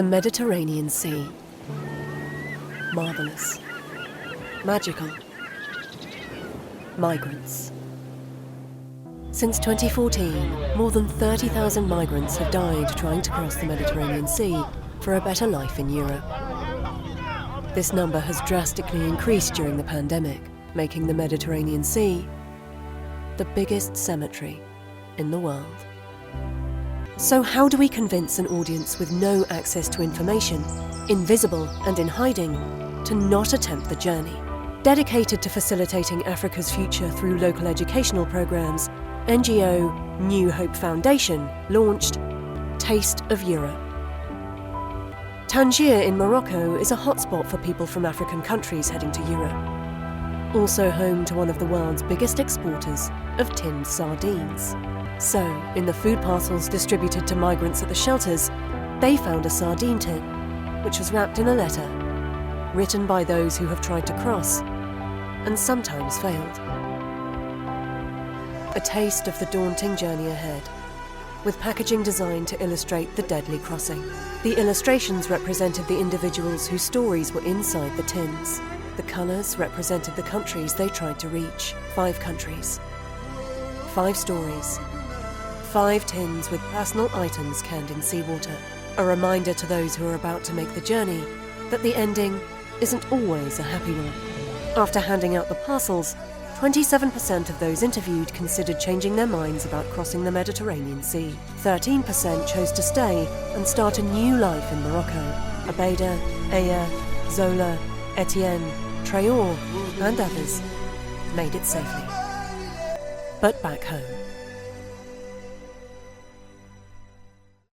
The Mediterranean Sea. Marvellous. Magical. Migrants. Since 2014, more than 30,000 migrants have died trying to cross the Mediterranean Sea for a better life in Europe. This number has drastically increased during the pandemic, making the Mediterranean Sea the biggest cemetery in the world. So how do we convince an audience with no access to information, invisible and in hiding, to not attempt the journey? Dedicated to facilitating Africa's future through local educational programs, NGO New Hope Foundation launched Taste of Europe. Tangier in Morocco is a hotspot for people from African countries heading to Europe. Also home to one of the world's biggest exporters of tinned sardines. So, in the food parcels distributed to migrants at the shelters, they found a sardine tin, which was wrapped in a letter, written by those who have tried to cross, and sometimes failed. A taste of the daunting journey ahead, with packaging designed to illustrate the deadly crossing. The illustrations represented the individuals whose stories were inside the tins. The colours represented the countries they tried to reach. 5 countries. 5 stories. 5 tins with personal items canned in seawater. A reminder to those who are about to make the journey that the ending isn't always a happy one. After handing out the parcels, 27% of those interviewed considered changing their minds about crossing the Mediterranean Sea. 13% chose to stay and start a new life in Morocco. Abeda, Aya, Zola, Etienne, Traor, and others made it safely. But back home,